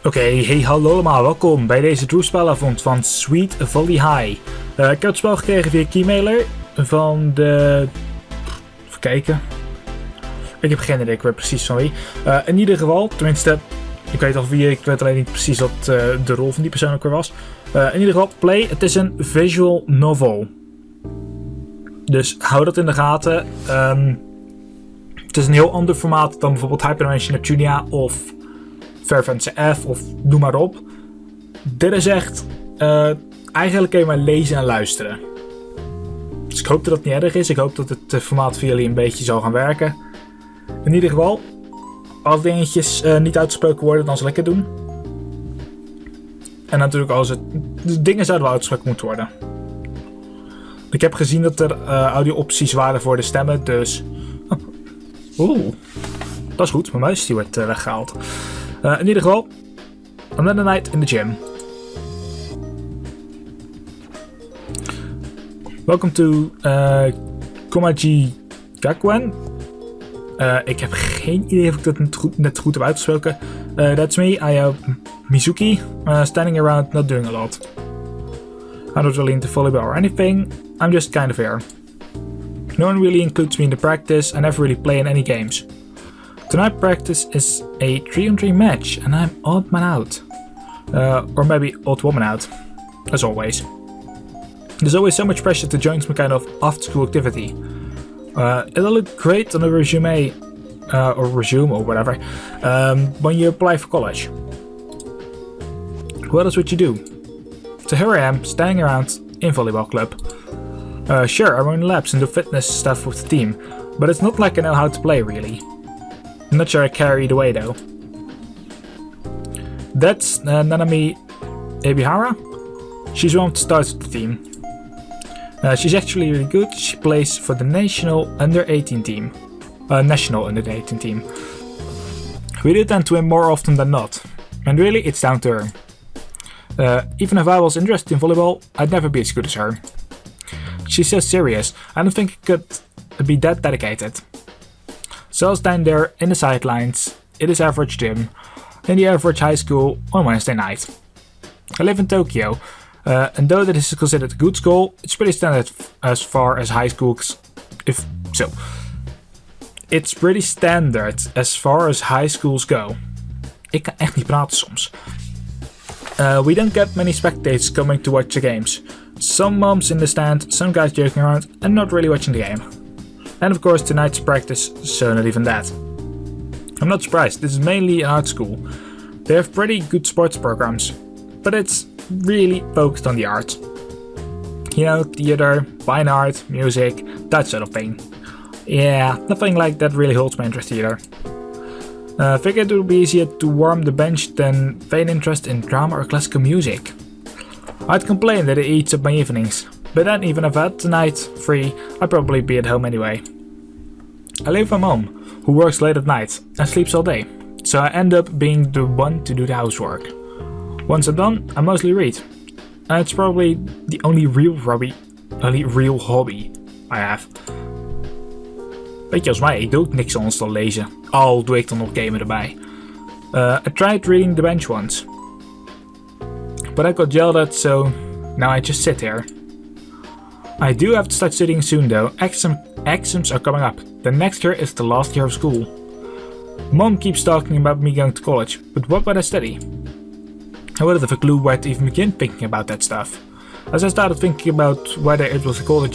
Oké, hey, hallo allemaal, welkom bij deze Dreaws Spel Avond van Sweet Volley High. Ik heb het spel gekregen via keymailer van de... Even kijken. Ik heb geen idee, ik weet precies van wie. In ieder geval, tenminste, ik weet al wie, ik weet alleen niet precies wat de rol van die persoon ook weer was. In ieder geval, Play, het is een visual novel. Dus hou dat in de gaten. Het is een heel ander formaat dan bijvoorbeeld Hyperdimension Neptunia of Fair Fantasy F of noem maar op. Dit is echt... eigenlijk kun je maar lezen en luisteren. Dus ik hoop dat het niet erg is. Ik hoop dat het formaat voor jullie een beetje zal gaan werken. In ieder geval, als dingetjes niet uitgesproken worden, dan zal ik het doen. En natuurlijk als het... dingen zouden wel uitgesproken moeten worden. Ik heb gezien dat er audio opties waren voor de stemmen, dus... Oeh, dat is goed. Mijn muis die wordt weggehaald. In ieder geval, another night in the gym. Welcome to Komaji Gakuen. Ik heb geen idee of ik dat net goed heb uitgesproken. That's me, I am Mizuki, standing around not doing a lot. I'm not really into volleyball or anything, I'm just kind of here. No one really includes me in the practice, I never really play in any games. Tonight practice is a 3-on-3 match and I'm odd man out. Or maybe odd woman out, as always. There's always so much pressure to join some kind of after-school activity. It'll look great on a resume, or whatever, when you apply for college. What else would you do? So here I am, standing around in volleyball club. Sure, I run laps and do fitness stuff with the team, but it's not like I know how to play really. I'm not sure I care either way though. That's Nanami Ebihara. She's one of the stars of the team. She's actually really good. She plays for the national under-18 team. National under-18 team. We do tend to win more often than not. And really, it's down to her. Even if I was interested in volleyball, I'd never be as good as her. She's so serious, I don't think I could be that dedicated. So I'll stand there in the sidelines, in this average gym, in the average high school on Wednesday night. I live in Tokyo, and though this is considered a good school, it's pretty standard as far as high schools, if so. It's pretty standard as far as high schools go. Ik kan echt niet praten soms. We don't get many spectators coming to watch the games. Some moms in the stand, some guys joking around and not really watching the game. And of course tonight's practice, so not even that. I'm not surprised, this is mainly an art school. They have pretty good sports programs, but it's really focused on the art. You know, theater, fine art, music, that sort of thing. Yeah, nothing like that really holds my interest either. Figured it would be easier to warm the bench than feign interest in drama or classical music. I'd complain that it eats up my evenings, but then even if I had tonight free, I'd probably be at home anyway. I live with my mom, who works late at night and sleeps all day, so I end up being the one to do the housework. Once I'm done, I mostly read. And it's probably the only real hobby I have. Weet je als mij, ik doe ook niks anders dan lezen. Al doe ik dan nog gamen erbij. I tried reading the bench once. But I got yelled at, so now I just sit here. I do have to start studying soon though. Exams are coming up. The next year is the last year of school. Mom keeps talking about me going to college, but what would I study? I wouldn't have a clue where to even begin thinking about that stuff. As I started thinking about whether it was colder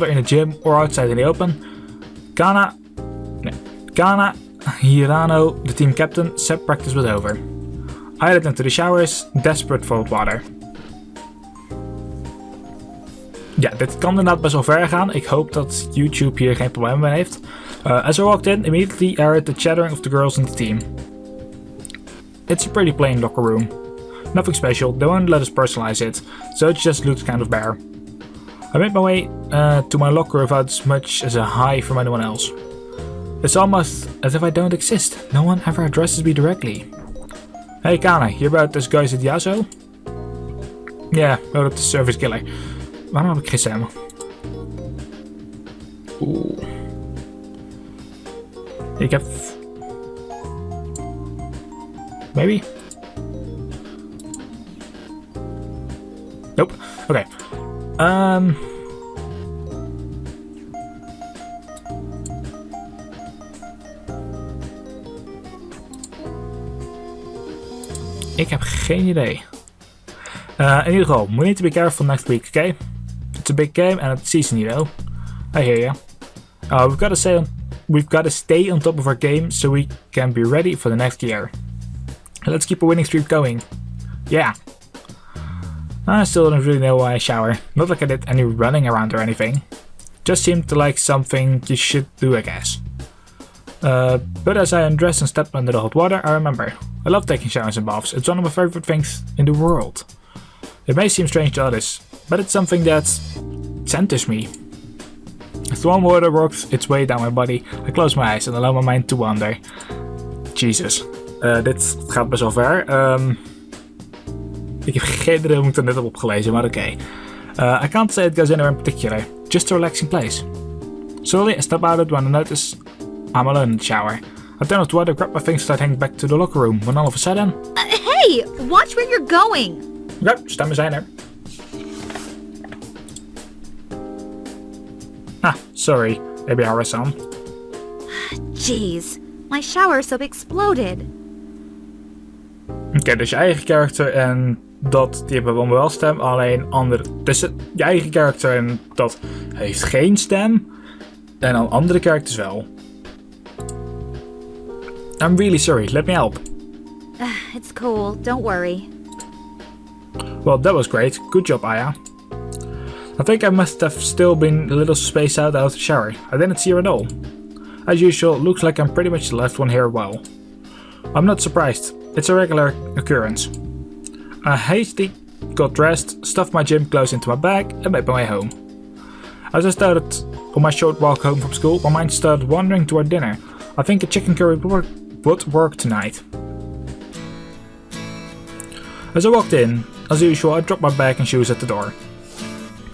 in the gym or outside in the open, Kana Hirano, the team captain, said practice was over. I headed into the showers, desperate for water. Ja, dit kan inderdaad best wel ver gaan. Ik hoop dat YouTube hier geen probleem mee heeft. As I walked in, immediately I heard the chattering of the girls on the team. It's a pretty plain locker room. Nothing special, they won't let us personalize it, so it just looks kind of bare. I made my way to my locker without as much as a hi from anyone else. It's almost as if I don't exist. No one ever addresses me directly. Hey Kana, hear about those guys at Yaso? Yeah, well, that's the service killer. Waarom heb ik geen stem? Oeh. Ik heb... maybe? Nope. Okay. Ik heb geen idee. In ieder geval, we need to be careful next week, okay? It's a big game and it's season, you know. I hear ya. We've got to stay on top of our game so we can be ready for the next year. Let's keep a winning streak going. Yeah. I still don't really know why I shower. Not like I did any running around or anything. Just seemed to like something you should do, I guess. But as I undressed and stepped under the hot water, I remember. I love taking showers and baths. It's one of my favorite things in the world. It may seem strange to others, but it's something that centers me. As warm water works its way down my body, I close my eyes and allow my mind to wander. Jesus. Dit gaat best wel ver. Ik heb geen idee hoe ik het net heb opgelezen, maar oké. I can't say it goes anywhere in particular. Just a relaxing place. Slowly I step out of it when I notice I'm alone in the shower. I turn off the water, grab my things, start heading back to the locker room. When all of a sudden... Hey! Watch where you're going! Oké, stemmen zijn er. Ah, sorry. Maybe I was some. Jeez, my shower soap exploded. Oké, dus je eigen karakter en dat, die hebben wel stem, alleen andere. Dus je eigen karakter en dat heeft geen stem. En dan andere karakters wel. I'm really sorry, let me help. It's cool, don't worry. Well, that was great. Good job, Aya. I think I must have still been a little spaced out of the shower. I didn't see her at all. As usual, it looks like I'm pretty much the last one here well. I'm not surprised. It's a regular occurrence. I hastily got dressed, stuffed my gym clothes into my bag, and made my way home. As I started on my short walk home from school, my mind started wandering toward dinner. I think a chicken curry would work tonight. As I walked in, as usual, I dropped my bag and shoes at the door.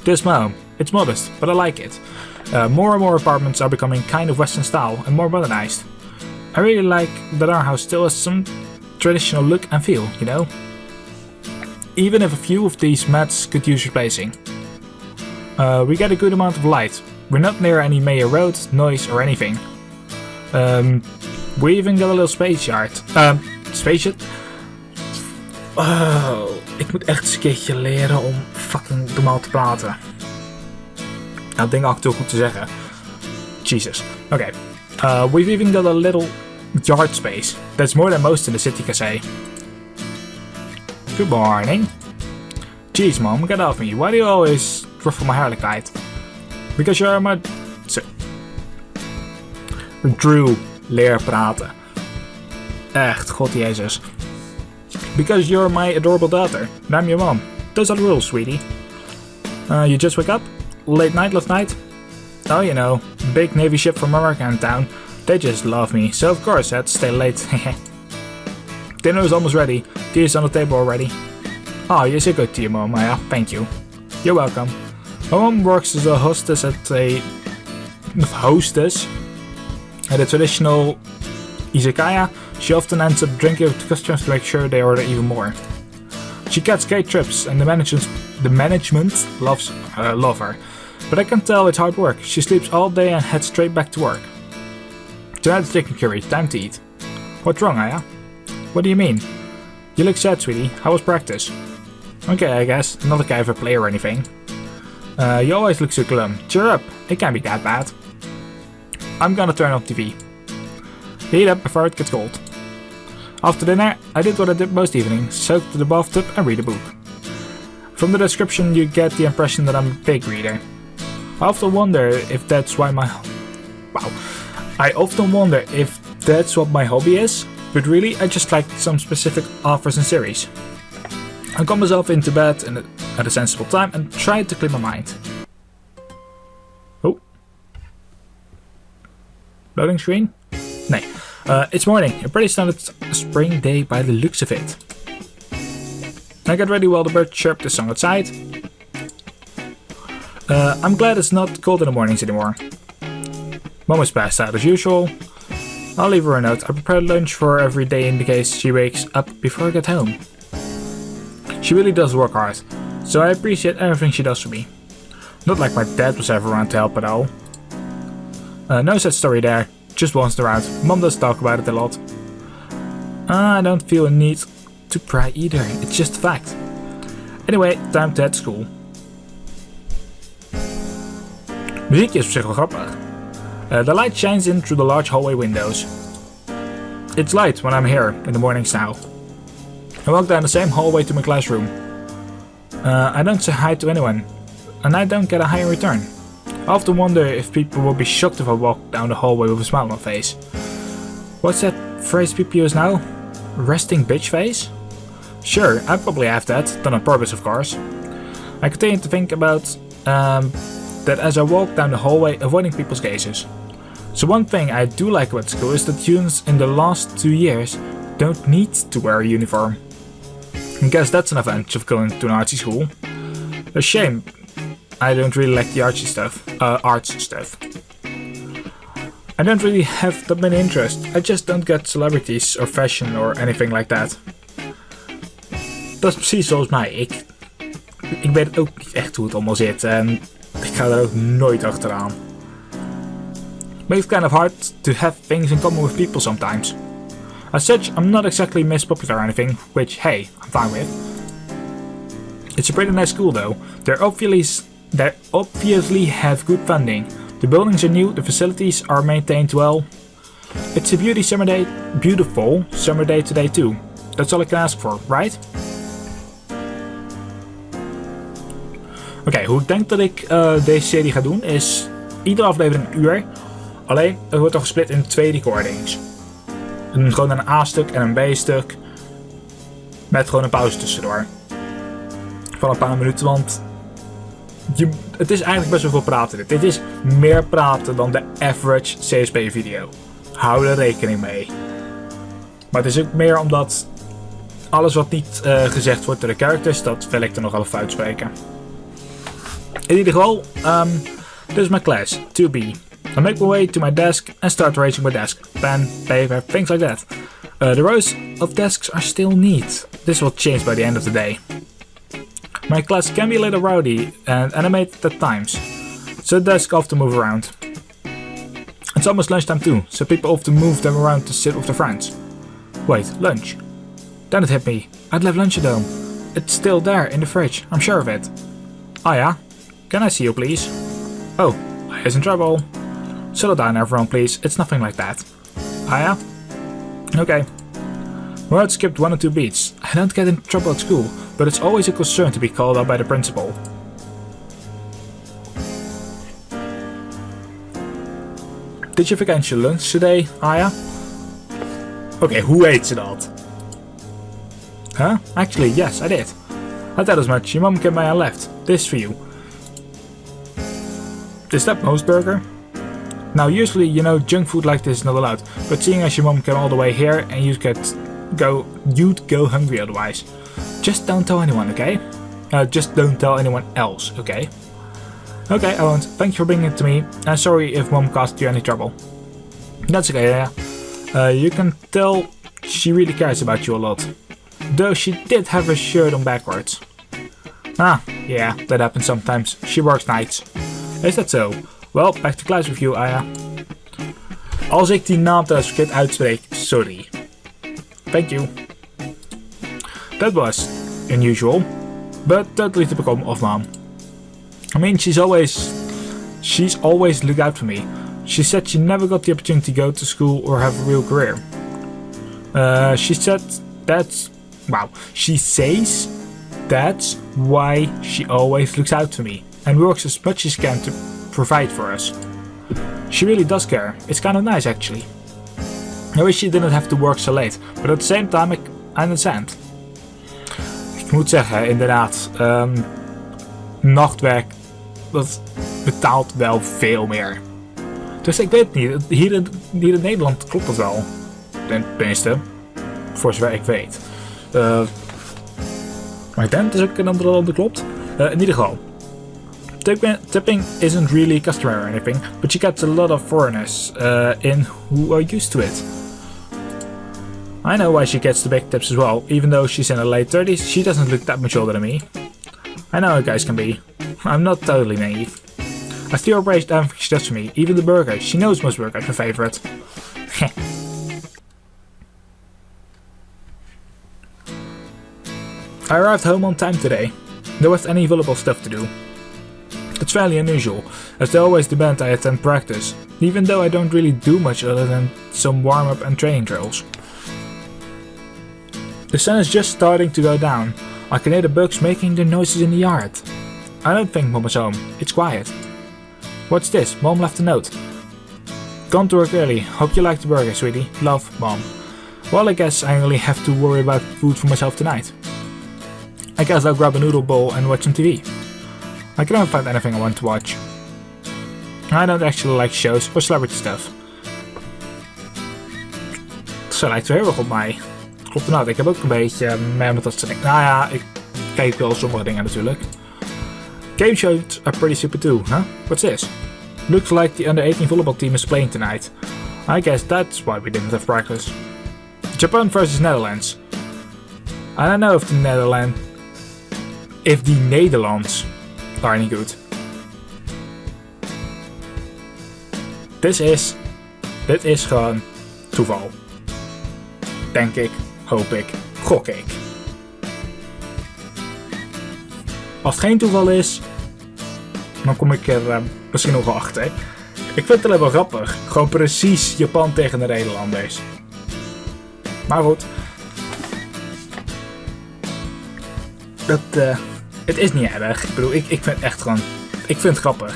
This home, it's modest, but I like it. More and more apartments are becoming kind of Western style and more modernized. I really like that our house still has some traditional look and feel, you know? Even if a few of these mats could use replacing. We get a good amount of light. We're not near any major road, noise or anything. We even got a little space yard. Spaceship? Oh, ik moet echt eens een keertje leren om fucking normaal te praten. Nou, dat ding actueel goed te zeggen. Jesus. Okay. We've even got a little yard space. That's more than most in the city can say. Good morning. Jeez, Mom, get off me. Why do you always ruffle my hair like that? Because you're my... Drew, leer praten. Echt, God Jezus. Because you're my adorable daughter, and I'm your mom. Those are the rules, sweetie. You just wake up? Late night last night? Oh, you know, big Navy ship from America in town. They just love me, so of course I had to stay late. Dinner is almost ready. Tea is on the table already. Oh, you're so good to you, Mom. Yeah, thank you. You're welcome. My mom works as a hostess at a traditional izakaya. She often ends up drinking with customers to make sure they order even more. She gets great trips, and the management love her. But I can tell it's hard work. She sleeps all day and heads straight back to work. Tonight's chicken curry. Time to eat. What's wrong, Aya? What do you mean? You look sad, sweetie. How was practice? Okay, I guess. Not like I ever play or anything. You always look so glum. Cheer up. It can't be that bad. I'm gonna turn on TV. Heat up before it gets cold. After dinner, I did what I did most evenings, soak to the bathtub and read a book. From the description you get the impression that I'm a big reader. I often wonder if that's what my hobby is, but really I just like some specific authors and series. I got myself into bed at a sensible time and tried to clear my mind. Oh. Loading screen? Nee. It's morning, a pretty standard spring day by the looks of it. I get ready while the birds chirp the song outside. I'm glad it's not cold in the mornings anymore. Mom is passed out as usual. I'll leave her a note. I prepare lunch for her every day in the case she wakes up before I get home. She really does work hard, so I appreciate everything she does for me. Not like my dad was ever around to help at all. No sad story there, just once around. Mom does talk about it a lot. I don't feel a need to pry either, it's just a fact. Anyway, time to head to school. Muziekje is op zich wel grappig. The light shines in through the large hallway windows. It's light when I'm here in the mornings now. I walk down the same hallway to my classroom. I don't say hi to anyone, and I don't get a hi in return. I often wonder if people will be shocked if I walk down the hallway with a smile on my face. What's that phrase people use now? Resting bitch face? Sure, I probably have that, done on purpose of course. I continue to think about that as I walk down the hallway, avoiding people's gazes. So one thing I do like about school is that students in the last 2 years don't need to wear a uniform. I guess that's an advantage of going to an artsy school. A shame I don't really like the arts stuff. I don't really have that many interests. I just don't get celebrities or fashion or anything like that. Dat is precies zoals mij. Ik weet ook niet echt hoe het allemaal zit en ik ga er ook nooit achteraan. Makes it kind of hard to have things in common with people sometimes. As such, I'm not exactly Miss Popular or anything, which, hey, I'm fine with. It's a pretty nice school though. They obviously have good funding. The buildings are new, the facilities are maintained well. It's a beautiful summer day today too. That's all I can ask for, right? Oké, hoe ik denk dat ik deze serie ga doen is iedere aflevering een uur. Alleen, het wordt dan gesplit in 2 recordings. Gewoon een A-stuk en een B-stuk. Met gewoon een pauze tussendoor. Van een paar minuten, want het is eigenlijk best wel veel praten. Dit is meer praten dan de average CSP video. Hou er rekening mee. Maar het is ook meer omdat alles wat niet gezegd wordt door de characters, dat wil ik er nog even uitspreken. In ieder geval, this is my class, 2B. I make my way to my desk and start arranging my desk. Pen, paper, things like that. The rows of desks are still neat. This will change by the end of the day. My class can be a little rowdy and animated at times, so the desks often move around. It's almost lunchtime too, so people often move them around to sit with their friends. Wait, lunch? Then it hit me. I'd left lunch at home. It's still there in the fridge, I'm sure of it. Oh yeah? Can I see you please? Oh, he's in trouble. Settle down everyone please, it's nothing like that. Ah yeah? Okay. Word skipped 1 or 2 beats. I don't get in trouble at school, but it's always a concern to be called out by the principal. Did you forget your lunch today, Aya? Okay, hoe heet ze dat? Huh? Actually, yes, I did. I thought as much. Your mom came by and left. This for you. Is that most burger? Now, usually, you know, junk food like this is not allowed, but seeing as your mom came all the way here and you'd go hungry otherwise. Just don't tell anyone, okay? Just don't tell anyone else, okay? Okay, I won't. Thank you for bringing it to me, and sorry if mom caused you any trouble. That's okay, yeah. You can tell she really cares about you a lot. Though she did have her shirt on backwards. Ah, yeah, that happens sometimes. She works nights. Is that so? Well, back to class with you, Aya. Als ik die naam thuis verkeerd uitspreek, sorry. Thank you. That was unusual, but totally typical of mom. I mean, she's always looked out for me. She said she never got the opportunity to go to school or have a real career. She says that's why she always looks out for me and works as much as she can to provide for us. She really does care. It's kind of nice actually. I wish she didn't have to work so late, but at the same time I understand. Ik moet zeggen, inderdaad, nachtwerk, dat betaalt wel veel meer. Dus ik weet het niet, hier in Nederland klopt dat wel. Tenminste, voor zover ik weet. Maar ik denk dat het ook in andere landen klopt. In ieder geval, Tipping isn't really customary or anything, but she gets a lot of foreigners in who are used to it. I know why she gets the big tips as well. Even though she's in her late 30s, she doesn't look that much older than me. I know how guys can be. I'm not totally naive. I still appreciate everything she does for me, even the burgers. She knows most burgers are her favorite. I arrived home on time today. There wasn't any volleyball stuff to do. It's fairly unusual, as they always demand I attend practice, even though I don't really do much other than some warm-up and training drills. The sun is just starting to go down. I can hear the bugs making their noises in the yard. I don't think Mom is home. It's quiet. What's this? Mom left a note. Gone to work early. Hope you like the burger, sweetie. Love, Mom. Well, I guess I only have to worry about food for myself tonight. I guess I'll grab a noodle bowl and watch some TV. I can't find anything I want to watch. I don't actually like shows or celebrity stuff. Ze lijkt zo heel erg op mij. Klopt inderdaad, ik heb ook een beetje met dat soort dingen. Nou ja, ik kijk wel sommige dingen natuurlijk. Game shows are pretty super too, huh? What's this? Looks like the under 18 volleyball team is playing tonight. I guess that's why we didn't have practice. Japan versus Netherlands. I don't know if the Nederlands are any good. Dit is gewoon toeval. Denk ik, hoop ik, gok ik. Als het geen toeval is, dan kom ik er misschien nog wel achter. Ik vind het alleen wel grappig. Gewoon precies Japan tegen de Nederlanders. Maar goed. Het is niet erg. Ik bedoel, ik vind het echt gewoon... Ik vind het grappig.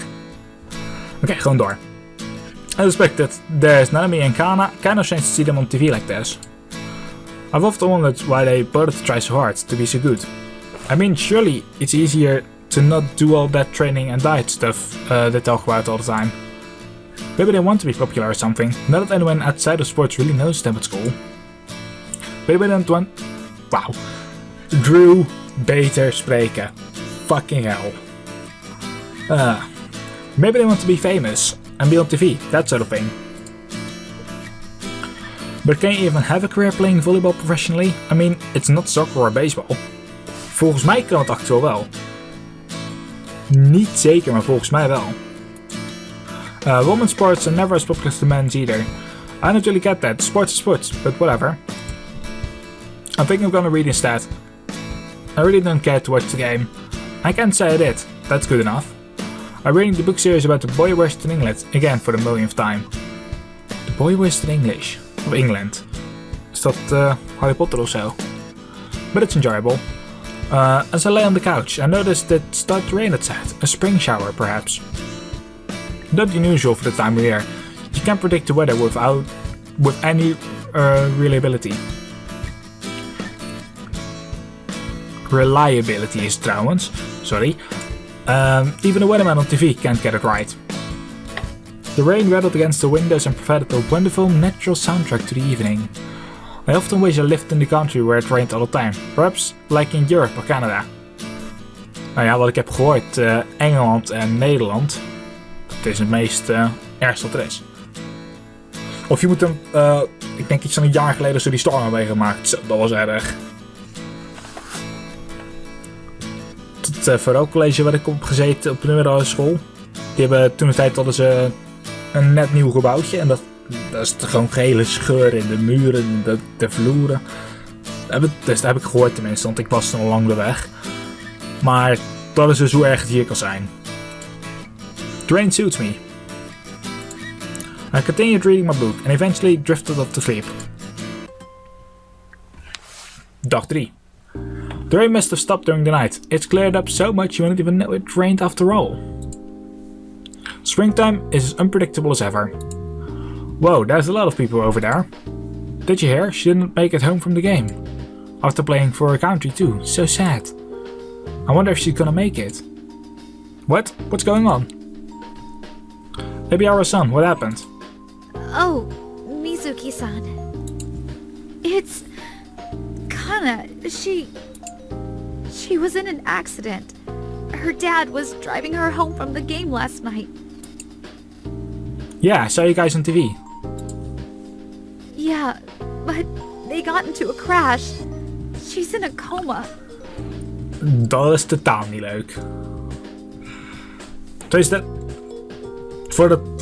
Oké, gewoon door. I suspect that there's Nanami and Kana kind of strange to see them on TV like this. I've often wondered why they bothered to try so hard to be so good. I mean, surely it's easier to not do all that training and diet stuff they talk about all the time. Maybe they want to be popular or something. Not that anyone outside of sports really knows them at school. Maybe they don't want... Wow. Drew beter spreken. Fucking hell. Maybe they want to be famous and be on TV, that sort of thing. But can you even have a career playing volleyball professionally? I mean, it's not soccer or baseball. Volgens mij kan het actueel wel. Niet zeker, maar volgens mij wel. Women's sports are never as popular as the men's either. I don't really get that. Sports is sports, but whatever. I think I'm gonna read instead. I really don't care to watch the game. I can't say I did. That's good enough. I'm reading the book series about the boy who wears in England, again for the millionth time. The boy wears in English. Of England. Is dat Harry Potter of so? But it's enjoyable. As I lay on the couch, I noticed that it started to rain outside. A spring shower, perhaps. Not unusual for the time of year. You can't predict the weather with any reliability. Reliability is trouwens. Sorry. Even the weatherman on TV can't get it right. The rain rattled against the windows and provided a wonderful natural soundtrack to the evening. I often wish I lived in the country where it rained all the time. Perhaps like in Europe or Canada. Nou ja, wat ik heb gehoord, Engeland en Nederland. Dat is het meest ergste wat er is. Of je moet hem, ik denk iets van een jaar geleden zo die storm meegemaakt. Zo, dat was erg. Het Vooral-college waar ik op gezeten op de middelbare school. Die hebben toen de tijd hadden ze een net nieuw gebouwtje. En dat is gewoon gehele scheuren in de muren, de vloeren. Dat heb ik gehoord tenminste, want ik was dan al lang de weg. Maar dat is dus hoe erg het hier kan zijn. The rain suits me. I continued reading my book and eventually drifted off to sleep. Dag 3. The rain must have stopped during the night. It's cleared up so much you wouldn't even know it rained after all. Springtime is as unpredictable as ever. Whoa, there's a lot of people over there. Did you hear? She didn't make it home from the game. After playing for her country too. So sad. I wonder if she's gonna make it. What? What's going on? Maybe our son, what happened? Oh, Mizuki-san. It's... Kana, she was in an accident. Her dad was driving her home from the game last night. Yeah, I saw you guys on TV. Yeah, but they got into a crash. She's in a coma. Dat is totaal niet leuk. Dus dat...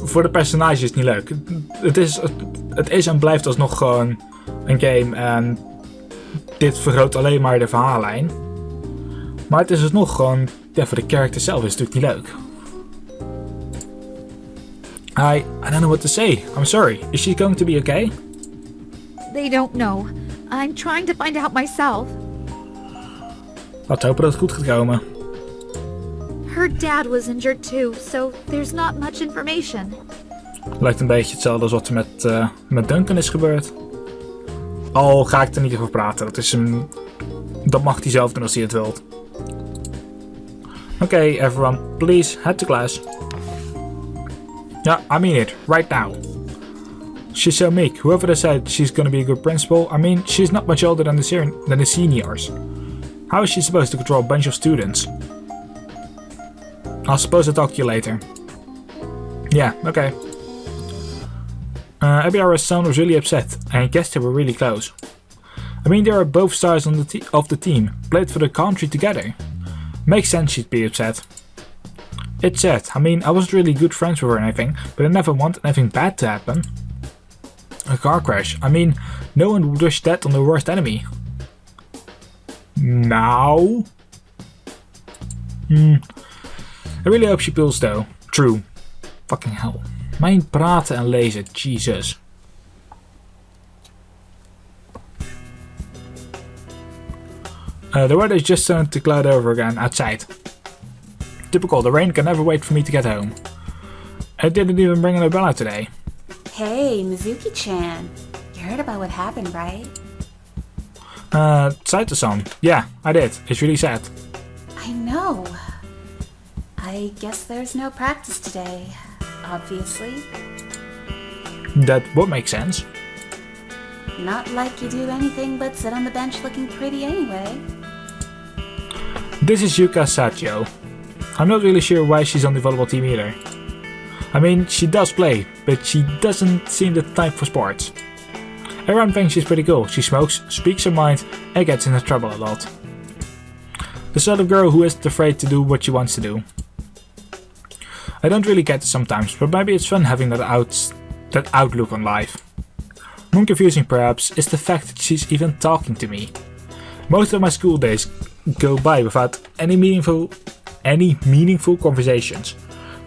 Voor de personages is het niet leuk. Het is en blijft alsnog gewoon een game en dit vergroot alleen maar de verhaallijn. Maar het is alsnog gewoon, ja, voor de character zelf is het natuurlijk niet leuk. I don't know what to say. I'm sorry. Is she going to be okay? They don't know. I'm trying to find out myself. Laten we hopen dat het goed gaat komen. Her dad was injured too, so there's not much information. Lijkt een beetje hetzelfde als wat er met Duncan is gebeurd. Al ga ik er niet over praten. Dat mag hij zelf doen als hij het wilt. Okay, everyone, please head to class. Yeah, I mean it, right now. She's so meek. Whoever decided she's gonna be a good principal, I mean, she's not much older than the seniors. How is she supposed to control a bunch of students? I suppose I'll talk to you later. Yeah, okay. Abiara's son was really upset, and I guess they were really close. I mean, they are both stars on of the team, played for the country together. Makes sense she'd be upset. It's sad. I mean, I wasn't really good friends with her or anything, but I never wanted anything bad to happen. A car crash. I mean, no one would wish that on their worst enemy. Now? I really hope she pulls though. True. Fucking hell. Mijn praten en lezen. Jesus. The weather is just starting to cloud over again outside. Typical, the rain can never wait for me to get home. I didn't even bring an umbrella today. Hey, Mizuki-chan. You heard about what happened, right? Saito-san. Yeah, I did. It's really sad. I know. I guess there's no practice today, obviously. That would make sense. Not like you do anything but sit on the bench looking pretty anyway. This is Yuka Satyo. I'm not really sure why she's on the volleyball team either. I mean, she does play, but she doesn't seem the type for sports. Everyone thinks she's pretty cool. She smokes, speaks her mind, and gets into trouble a lot. The sort of girl who isn't afraid to do what she wants to do. I don't really get it sometimes, but maybe it's fun having that outlook on life. More confusing perhaps is the fact that she's even talking to me. Most of my school days go by without any meaningful conversations.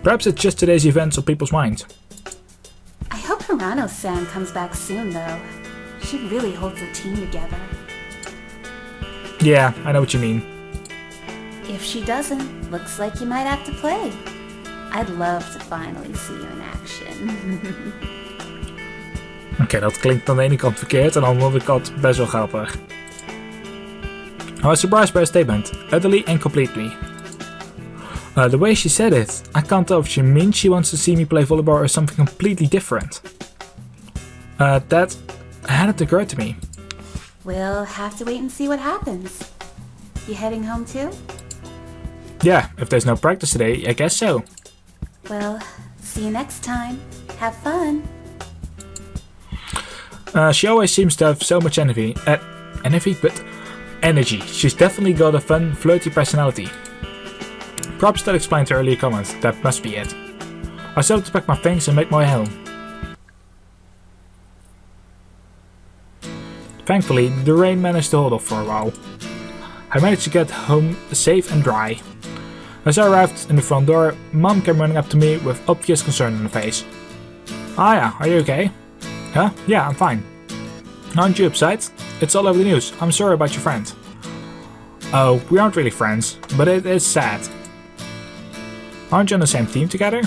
Perhaps it's just today's events on people's minds. I hope Hirano-san comes back soon though. She really holds the team together. Yeah, I know what you mean. If she doesn't, looks like you might have to play. I'd love to finally see you in action. Oké, dat klinkt aan de ene kant verkeerd en aan de andere kant best wel grappig. I was surprised by her statement, utterly and completely. The way she said it, I can't tell if she means she wants to see me play volleyball or something completely different. That hadn't occurred to me. We'll have to wait and see what happens. You heading home too? Yeah, if there's no practice today, I guess so. Well, see you next time. Have fun. She always seems to have so much energy. Energy. She's definitely got a fun, flirty personality. Perhaps that explains her earlier comment. That must be it. I started to pack my things and make my way home. Thankfully, the rain managed to hold off for a while. I managed to get home safe and dry. As I arrived in the front door, Mom came running up to me with obvious concern on her face. Aya, are you okay? Huh? Yeah, I'm fine. Aren't you upset? It's all over the news. I'm sorry about your friend. Oh, we aren't really friends, but it is sad. Aren't you on the same team together?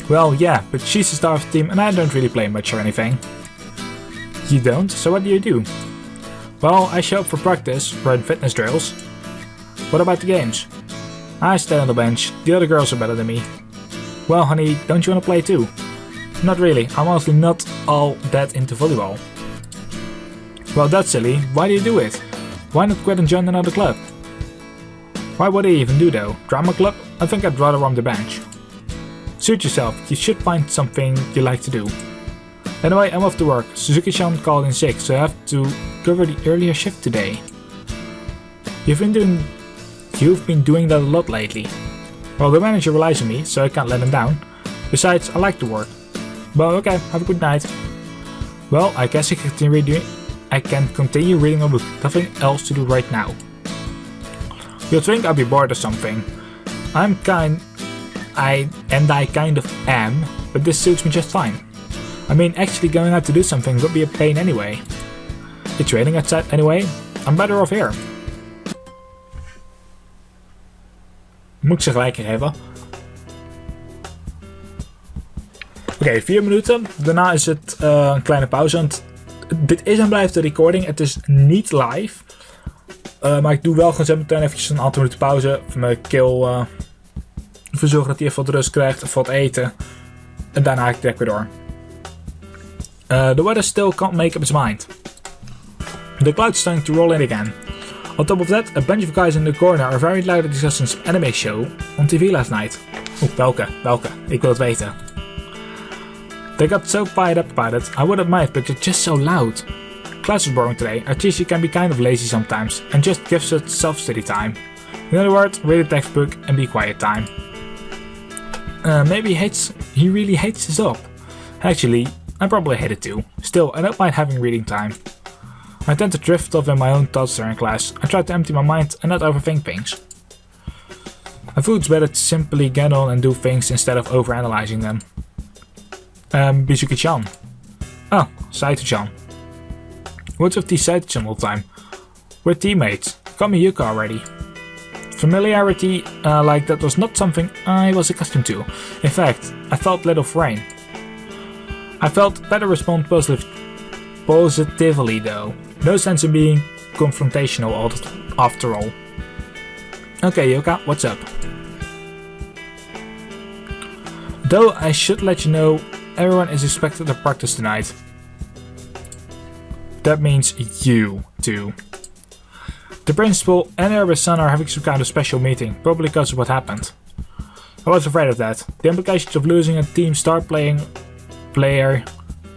Well, yeah, but she's the star of the team and I don't really play much or anything. You don't? So what do you do? Well, I show up for practice, run fitness drills. What about the games? I stay on the bench. The other girls are better than me. Well, honey, don't you want to play too? Not really. I'm honestly not all that into volleyball. Well, that's silly. Why do you do it? Why not quit and join another club? Why would I even do though? Drama club? I think I'd rather on the bench. Suit yourself, you should find something you like to do. Anyway, I'm off to work. Suzuki-chan called in sick, so I have to cover the earlier shift today. You've been doing that a lot lately. Well, the manager relies on me, so I can't let him down. Besides, I like to work. Well, okay, have a good night. Well, I guess I can continue reading a book. Nothing else to do right now. You'll think I'll be bored or something. I kind of am, but this suits me just fine. I mean, actually going out to do something would be a pain anyway. It's raining outside anyway. I'm better off here. Moet ik ze gelijk geven. Oké, 4 minuten. Daarna is het een kleine pauze. Want dit is en blijft de recording. Het is niet live. Maar ik doe wel gewoon zo meteen eventjes een aantal minuten pauze. Voor mijn keel. Ervoor zorgen dat hij even wat rust krijgt. Of wat eten. En daarna ga ik direct weer door. The weather still can't make up its mind. The clouds starting to roll in again. On top of that, a bunch of guys in the corner are very loud discussing some anime show on TV last night. Oeh, welke? Ik wil het weten. They got so fired up about it, I wouldn't mind, but it's just so loud. Class was boring today. Our teacher can be kind of lazy sometimes, and just gives us self-study time. In other words, read a textbook and be quiet time. Maybe he really hates his up. Actually, I probably hate it too. Still, I don't mind having reading time. I tend to drift off in my own thoughts during class. I try to empty my mind and not overthink things. I feel it's better to simply get on and do things instead of overanalyzing them. Bizuki-chan. Oh, Saito-chan. What's with these Saito-chan all the time? We're teammates. Call me Yuka already. Familiarity like that was not something I was accustomed to. In fact, I felt little foreign. I felt better respond positively though. No sense in being confrontational after all. Okay, Yuka, what's up? Though I should let you know, everyone is expected to practice tonight. That means you too. The principal and her son are having some kind of special meeting, probably because of what happened. I was afraid of that. The implications of losing a team star player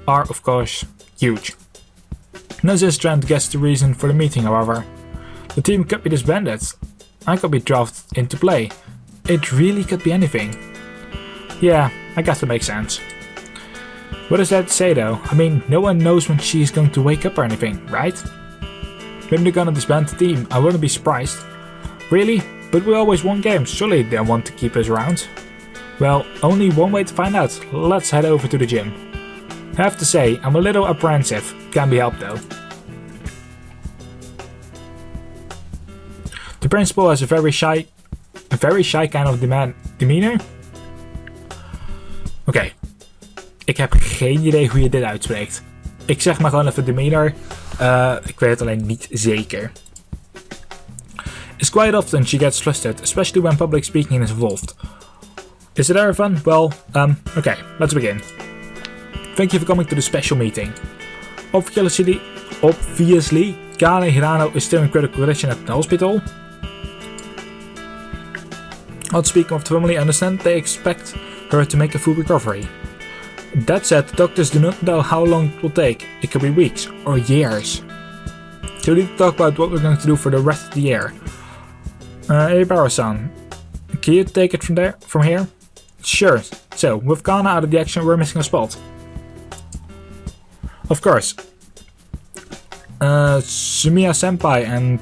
are of course huge. No just trying to guess the reason for the meeting, however. The team could be disbanded. I could be drafted into play. It really could be anything. Yeah, I guess that makes sense. What does that say though? I mean, no one knows when she's going to wake up or anything, right? Maybe they're gonna disband the team, I wouldn't be surprised. Really? But we always won games, surely they want to keep us around? Well, only one way to find out. Let's head over to the gym. I have to say, I'm a little apprehensive. Can't be helped though. The principal has a very shy kind of demeanor. Oké. Ik heb geen idee hoe je dit uitspreekt. Ik zeg maar gewoon even demeanor. Ik weet het alleen niet zeker. It's quite often she gets flustered, especially when public speaking is involved. Is it ever fun? Well, okay, let's begin. Thank you for coming to the special meeting. Obviously, Kane Hirano is still in critical condition at the hospital. Not speaking of the family, I understand they expect her to make a full recovery. That said, the doctors do not know how long it will take. It could be weeks or years. So we need to talk about what we're going to do for the rest of the year. Ibara-san, can you take it from here? Sure. So, with Kana out of the action, we're missing a spot. Of course. Sumiya-senpai and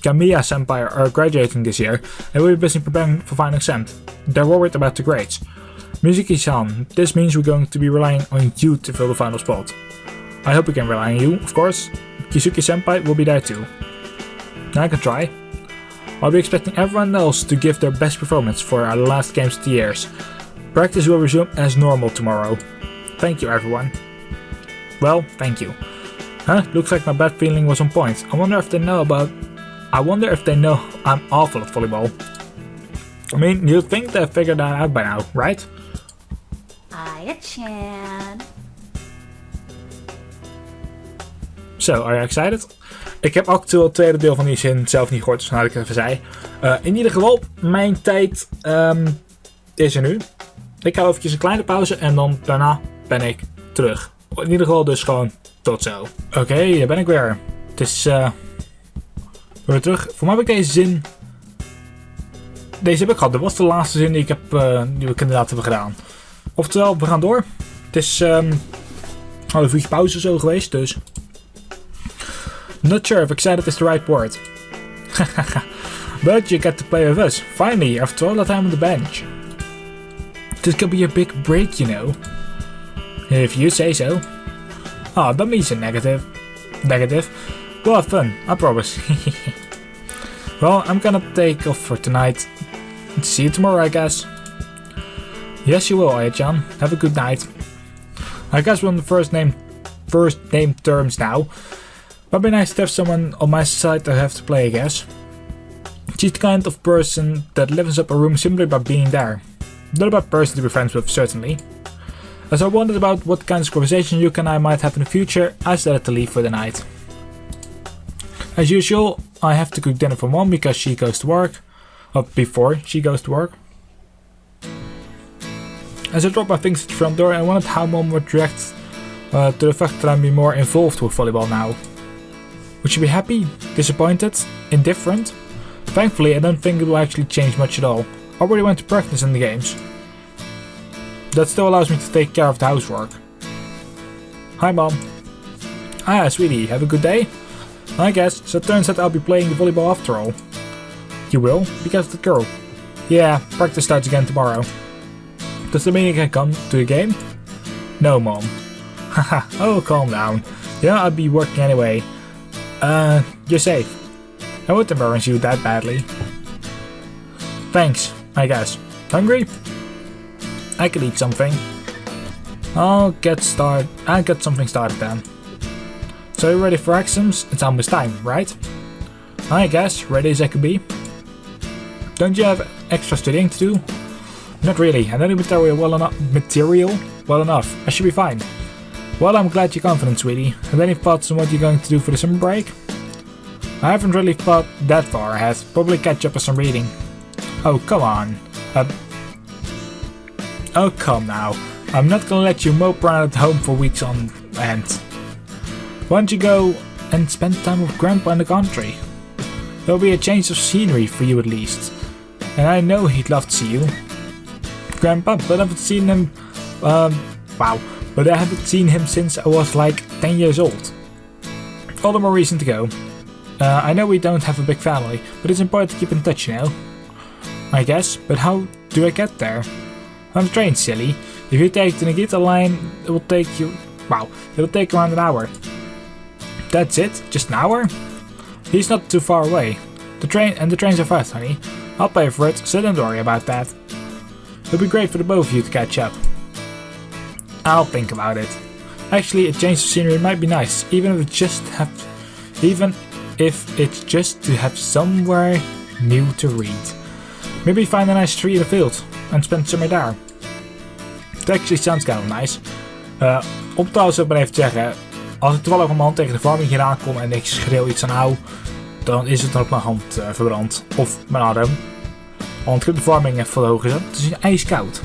Kamiya-senpai are graduating this year, and we'll be busy preparing for final exam. They're worried about the grades. Mizuki-san, this means we're going to be relying on you to fill the final spot. I hope we can rely on you, of course. Kizuki-senpai will be there too. I can try. I'll be expecting everyone else to give their best performance for our last games of the years. Practice will resume as normal tomorrow. Thank you, everyone. Well, thank you. Huh? Looks like my bad feeling was on point. I wonder if they know I'm awful at volleyball. I mean, you'd think they figured that out by now, right? Aya-chan. So, are you excited? Ik heb actueel het tweede deel van die zin zelf niet gehoord, dus nou dat ik het even zei. In ieder geval, mijn tijd is er nu. Ik ga eventjes een kleine pauze en dan daarna ben ik terug. In ieder geval dus gewoon tot zo. Oké, daar ben ik weer. Het is weer terug. Voor mij heb ik deze zin... Deze heb ik gehad. Dat was de laatste zin die ik inderdaad hebben gedaan. Oftewel, we gaan door. Het is al een uurtje pauze zo geweest, dus... Not sure if excited is the right word. But you get to play with us, finally, after all that time on the bench. This could be a big break, you know. If you say so. Oh, that means a negative. We'll have fun, I promise. Well, I'm gonna take off for tonight. See you tomorrow, I guess. Yes, you will, Aya-chan. Have a good night. I guess we're on the first name terms now. Might be nice to have someone on my side to have to play, I guess. She's the kind of person that lives up a room simply by being there. Not a bad person to be friends with, certainly. As I wondered about what kind of conversation you and I might have in the future, I decided to leave for the night. As usual, I have to cook dinner for Mom because she goes to work. Or before she goes to work. As I dropped my things at the front door, I wondered how Mom would react to the fact that I'm be more involved with volleyball now. Would she be happy, disappointed, indifferent? Thankfully, I don't think it will actually change much at all. I already went to practice in the games. That still allows me to take care of the housework. Hi, Mom. Ah, sweetie, have a good day? I guess, so it turns out I'll be playing the volleyball after all. You will? Because of the girl. Yeah, practice starts again tomorrow. Does that mean you can come to the game? No, Mom. Haha, oh, calm down. Yeah, I'll be working anyway. You're safe. I won't embarrass you that badly. Thanks, I guess. Hungry? I could eat something. I'll get something started then. So you ready for exams? It's almost time, right? I guess, ready as I could be. Don't you have extra studying to do? Not really, I know the material well enough. I should be fine. Well, I'm glad you're confident, sweetie. Have any thoughts on what you're going to do for the summer break? I haven't really thought that far ahead. Probably catch up with some reading. Oh, come on. Oh, come now. I'm not gonna let you mope around at home for weeks on end. Why don't you go and spend time with Grandpa in the country? There'll be a change of scenery for you at least. And I know he'd love to see you. Grandpa, but I haven't seen him... But I haven't seen him since I was like 10 years old. All the more reason to go. I know we don't have a big family, but it's important to keep in touch, you know? I guess, but how do I get there? On the train, silly. If you take the Nagita line, it will take you... it'll take around an hour. That's it? Just an hour? He's not too far away. The trains are fast, honey. I'll pay for it, so don't worry about that. It'll be great for the both of you to catch up. I'll think about it. Actually, a change of scenery might be nice, even if it's just to have somewhere new to read. Maybe find a nice tree in the field and spend summer there. That actually sounds kind of nice. Om trouwens ook maar even te zeggen, als ik toevallig mijn hand tegen de verwarming hier aankom en ik schreeuw iets aan hou, dan is het dan op mijn hand verbrand. Of mijn arm. Want ik heb de verwarming even verhogen gezet. Het is ijskoud.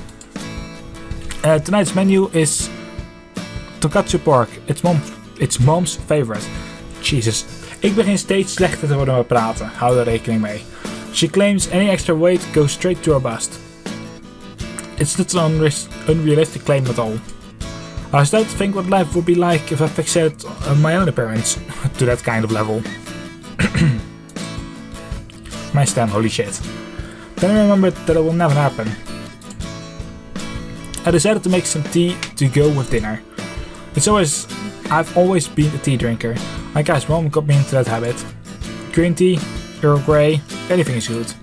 Tonight's menu is tonkatsu pork. It's mom's favorite. Jesus. Ik begin steeds slechter te worden met praten. Hou daar rekening mee. She claims any extra weight goes straight to her bust. It's not an unrealistic claim at all. I started to think what life would be like if I fixated on my own appearance to that kind of level. My stem, holy shit. Then I remembered that it will never happen. I decided to make some tea to go with dinner. I've always been a tea drinker. I guess Mom got me into that habit. Green tea, Earl Grey, anything is good.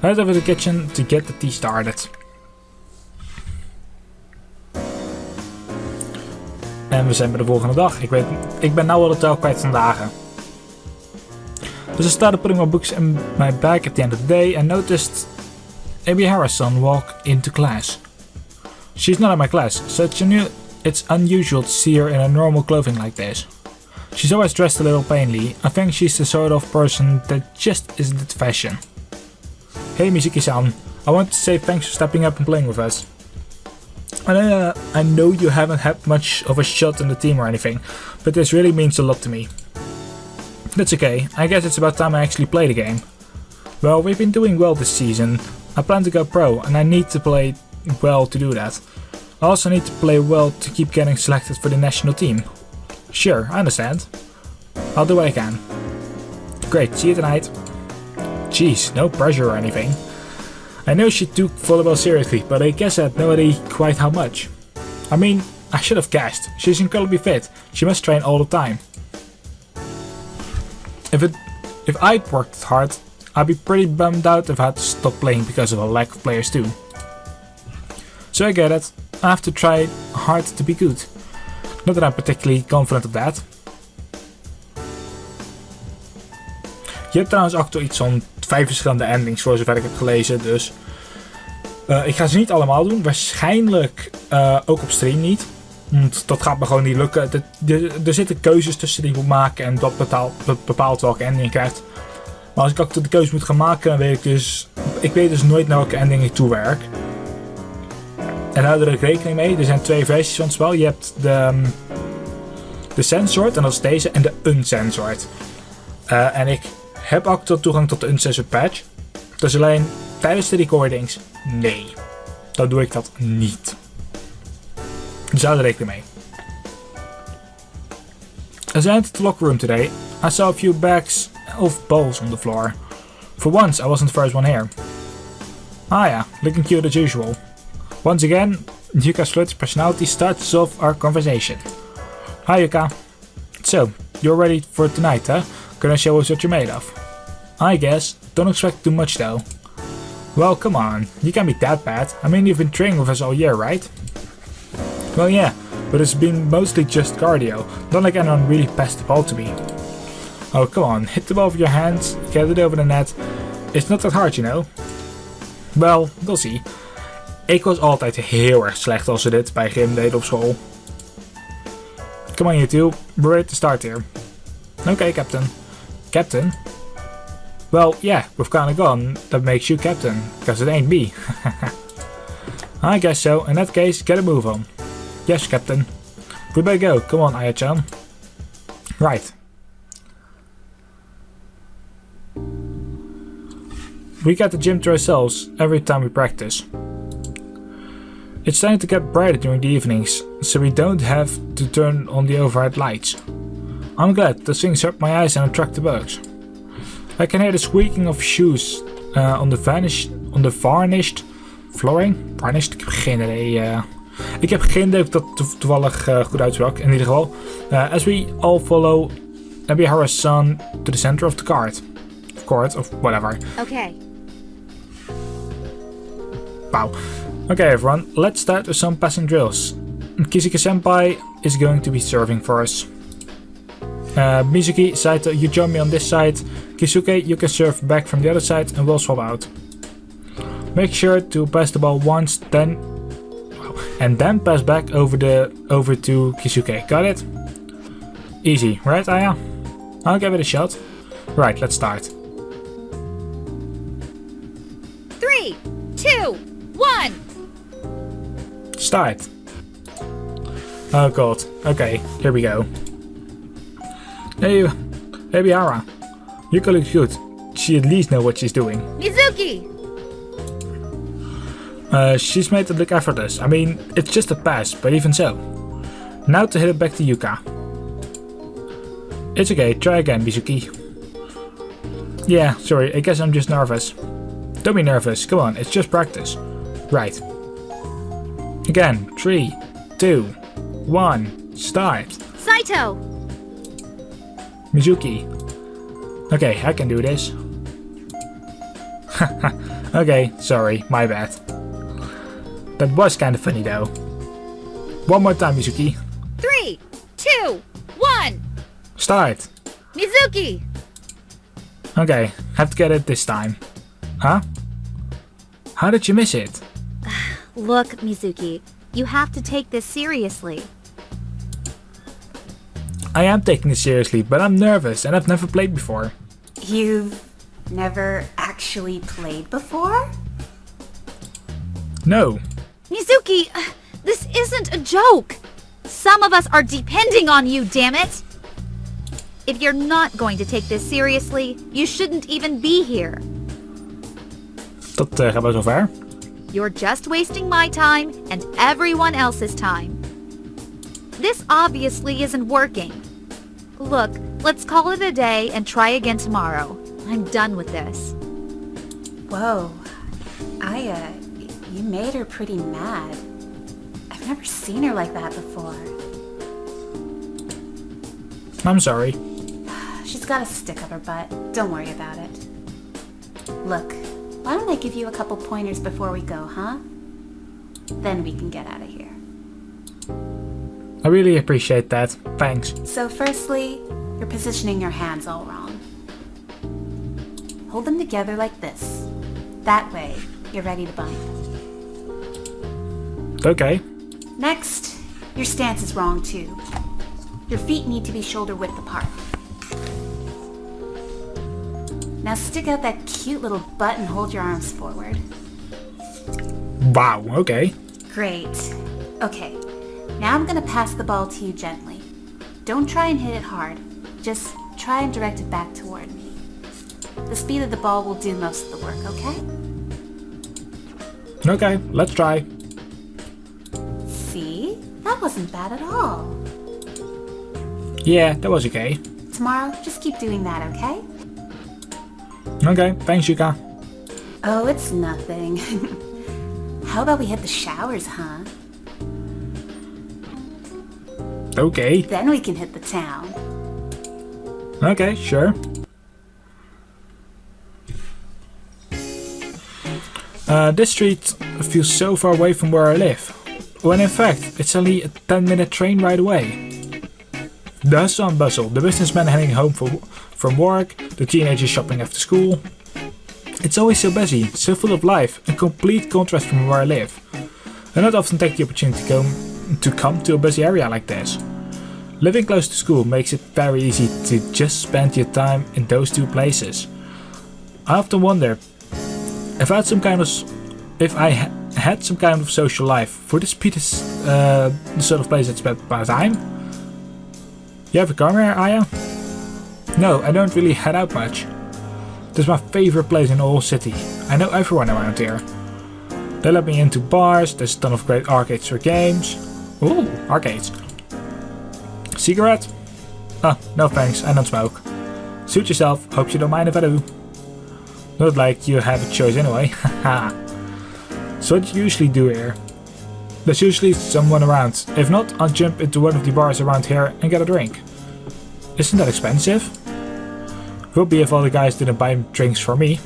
I head over to the kitchen to get the tea started. En we zijn bij de volgende dag. Ik ben nou al de tel kwijt van dagen. Dus I started putting my books in my bag at the end of the day and noticed Abby Harrison walk into class. She's not in my class, so it's unusual to see her in her normal clothing like this. She's always dressed a little plainly. I think she's the sort of person that just isn't into fashion. Hey Mizuki-san, I want to say thanks for stepping up and playing with us. I know you haven't had much of a shot in the team or anything, but this really means a lot to me. That's okay, I guess it's about time I actually play the game. Well, we've been doing well this season. I plan to go pro and I need to play well to do that. I also need to play well to keep getting selected for the national team. Sure, I understand. I'll do what I can. Great, see you tonight. Jeez, no pressure or anything. I know she took volleyball seriously, but I guess I had no idea quite how much. I mean, I should have guessed. She's incredibly fit. She must train all the time. If I'd worked hard, I'd be pretty bummed out if I had to stop playing because of a lack of players too. So I get it. I have to try hard to be good. Not that I'm particularly confident of that. Je hebt trouwens ook iets van 5 verschillende endings voor zover ik heb gelezen, dus ik ga ze niet allemaal doen. Waarschijnlijk ook op stream niet. Want dat gaat me gewoon niet lukken. Er zitten keuzes tussen die ik moet maken en dat bepaalt welke ending je krijgt. Maar als ik ook de keuze moet gaan maken, dan weet ik weet dus nooit naar welke ending ik toewerk. En daar hou ik rekening mee. Er zijn 2 versies van het spel. Je hebt de censored, en dat is deze, en de uncensored. En ik heb ook toegang tot de uncensored patch. Dus alleen tijdens de recordings, nee. Dan doe ik dat niet. Dus hou er rekening mee. As I entered the locker room today, I saw a few bags of balls on the floor. For once, I wasn't the first one here. Ah yeah, looking cute as usual. Once again, Yuka's flirty personality starts off our conversation. Hi Yuka. So, you're ready for tonight, huh? Gonna show us what you're made of? I guess. Don't expect too much though. Well, come on. You can't be that bad. I mean, you've been training with us all year, right? Well, yeah, but it's been mostly just cardio. Not like anyone really passed the ball to me. Oh, come on. Hit the ball with your hands, get it over the net. It's not that hard, you know. Well, we'll see. Ik was altijd heel erg slecht als we dit bij gym deden op school. Come on, you two. We're ready to start here. Okay, Captain. Captain? Well, yeah, with kind of gone, that makes you Captain, because it ain't me. I guess so. In that case, get a move on. Yes, Captain. We better go. Come on, Aya-chan. Right. We got the gym to ourselves every time we practice. It's starting to get brighter during the evenings, so we don't have to turn on the overhead lights. I'm glad those things hurt my eyes and attract the bugs. I can hear the squeaking of shoes on the varnished flooring. Varnished? Ik heb geen idee. Ik heb geen idee of dat toevallig goed uitsprak. In ieder geval. As we all follow Ebihara's son to the center of the court of whatever. Okay. Wow. Okay everyone, let's start with some passing drills. Kizuki-senpai is going to be serving for us. Mizuki, Saito, you join me on this side. Kisuke, you can serve back from the other side and we'll swap out. Make sure to pass the ball once, then pass back over to Kisuke. Got it? Easy, right Aya? I'll give it a shot. Right, let's start. 3, 2, 1. Start. Oh god. Okay, here we go. Hey Bihara. Yuka looks good. She at least knows what she's doing. Mizuki! She's made it look effortless. I mean, it's just a pass, but even so. Now to hit it back to Yuka. It's okay, try again, Mizuki. Yeah, sorry, I guess I'm just nervous. Don't be nervous, come on, it's just practice. Right. Again, 3, 2, 1, start. Saito! Mizuki. Okay, I can do this. Okay, sorry, my bad. That was kind of funny though. One more time, Mizuki. 3, 2, 1. Start. Mizuki! Okay, have to get it this time. Huh? How did you miss it? Look, Mizuki, you have to take this seriously. I am taking it seriously, but I'm nervous and I've never played before. You've never actually played before? No. Mizuki, this isn't a joke. Some of us are depending on you, damn it. If you're not going to take this seriously, you shouldn't even be here. Dat gaat wel zo ver. You're just wasting my time and everyone else's time. This obviously isn't working. Look, let's call it a day and try again tomorrow. I'm done with this. Whoa. You made her pretty mad. I've never seen her like that before. I'm sorry. She's got a stick up her butt. Don't worry about it. Look, why don't I give you a couple pointers before we go, huh? Then we can get out of here. I really appreciate that. Thanks. So firstly, you're positioning your hands all wrong. Hold them together like this. That way, you're ready to bump. Okay. Next, your stance is wrong too. Your feet need to be shoulder width apart. Now stick out that cute little butt and hold your arms forward. Wow, okay. Great. Okay, now I'm gonna pass the ball to you gently. Don't try and hit it hard. Just try and direct it back toward me. The speed of the ball will do most of the work, okay? Okay, let's try. See? That wasn't bad at all. Yeah, that was okay. Tomorrow, just keep doing that, okay? Okay, thanks Yuka. Oh, it's nothing. How about we hit the showers, huh? Okay. Then we can hit the town. Okay, sure. This street feels so far away from where I live, when in fact it's only a 10-minute train ride away. The hustle and bustle, the businessmen heading home from work, the teenagers shopping after school. It's always so busy, so full of life, a complete contrast from where I live. I not often take the opportunity to come to a busy area like this. Living close to school makes it very easy to just spend your time in those two places. I often wonder if I had some kind of social life, would this be the sort of place I'd spend my time? You ever come here, Aya? No, I don't really head out much. This is my favorite place in the whole city. I know everyone around here. They let me into bars, there's a ton of great arcades for games. Ooh, arcades. Cigarette? Oh, no thanks, I don't smoke. Suit yourself, hope you don't mind if I do. Not like you have a choice anyway, haha. So what do you usually do here? There's usually someone around. If not, I'll jump into one of the bars around here and get a drink. Isn't that expensive? Would be if all the guys didn't buy drinks for me.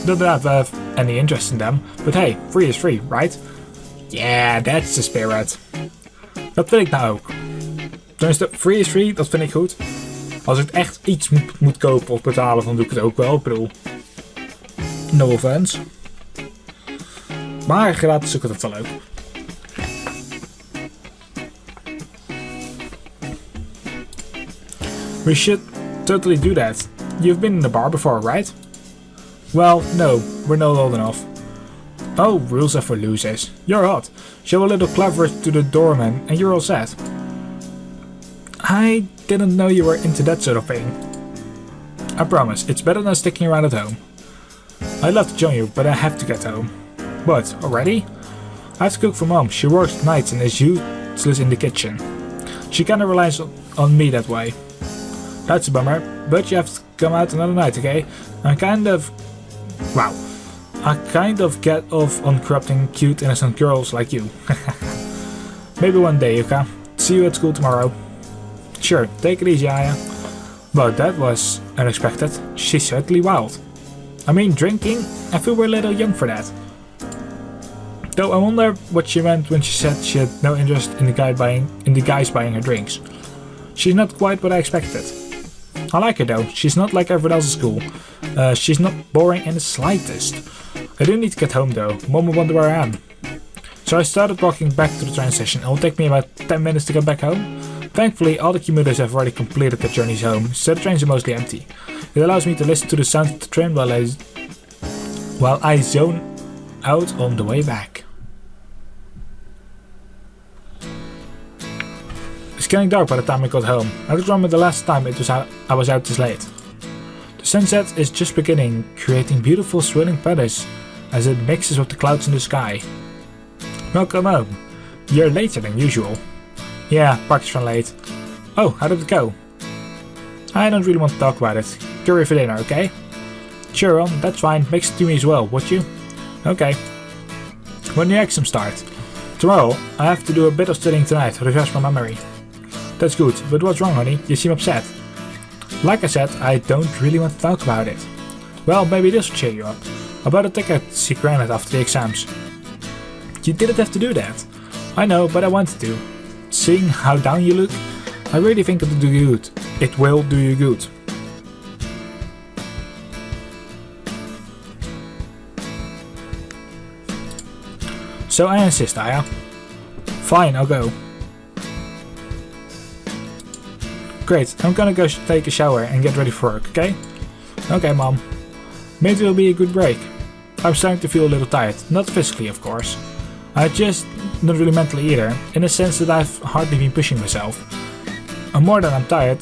Not that I have any interest in them, but hey, free is free, right? Yeah, that's the spirit. Dat vind ik nou ook. Tenminste, free is free, dat vind ik goed. Als ik echt iets moet kopen of betalen, dan doe ik het ook wel. Ik bedoel, no offense. Maar gratis is ook altijd wel leuk. We should totally do that. You've been in a bar before, right? Well, no, we're not old enough. Oh, rules are for losers. You're hot. Show a little clever to the doorman and you're all set. I didn't know you were into that sort of thing. I promise, it's better than sticking around at home. I'd love to join you, but I have to get home. What, already? I have to cook for Mom. She works nights and is useless in the kitchen. She kinda relies on me that way. That's a bummer, but you have to come out another night, okay? I kind of get off on corrupting cute innocent girls like you. Maybe one day, Yuka. See you at school tomorrow. Sure, take it easy, Aya. Well, that was unexpected. She's certainly wild. I mean, drinking? I feel we're a little young for that. Though I wonder what she meant when she said she had no interest in the guys buying her drinks. She's not quite what I expected. I like her though, she's not like everyone else at school. She's not boring in the slightest. I do need to get home though, Mom will wonder where I am. So I started walking back to the train station. It will take me about 10 minutes to get back home. Thankfully, all the commuters have already completed their journeys home, so the trains are mostly empty. It allows me to listen to the sound of the train while I zone out on the way back. It's getting dark by the time I got home. I don't remember the last time I was out this late. The sunset is just beginning, creating beautiful swirling feathers as it mixes with the clouds in the sky. Welcome home. You're later than usual. Yeah, practice ran late. Oh, how did it go? I don't really want to talk about it. Curry for dinner, okay? Sure, that's fine. Make it to me as well, would you? Okay. When the exams start? Tomorrow, I have to do a bit of studying tonight to refresh my memory. That's good, but what's wrong, honey? You seem upset. Like I said, I don't really want to talk about it. Well, maybe this will cheer you up. I bought a ticket to see Granite after the exams. You didn't have to do that. I know, but I wanted to. Seeing how down you look, I really think it'll do you good. It will do you good. So I insist, Aya. Fine, I'll go. Great, I'm gonna go take a shower and get ready for work, okay? Okay, Mom. Maybe it'll be a good break. I'm starting to feel a little tired, not physically of course. I just, not really mentally either, in the sense that I've hardly been pushing myself. And more than I'm tired,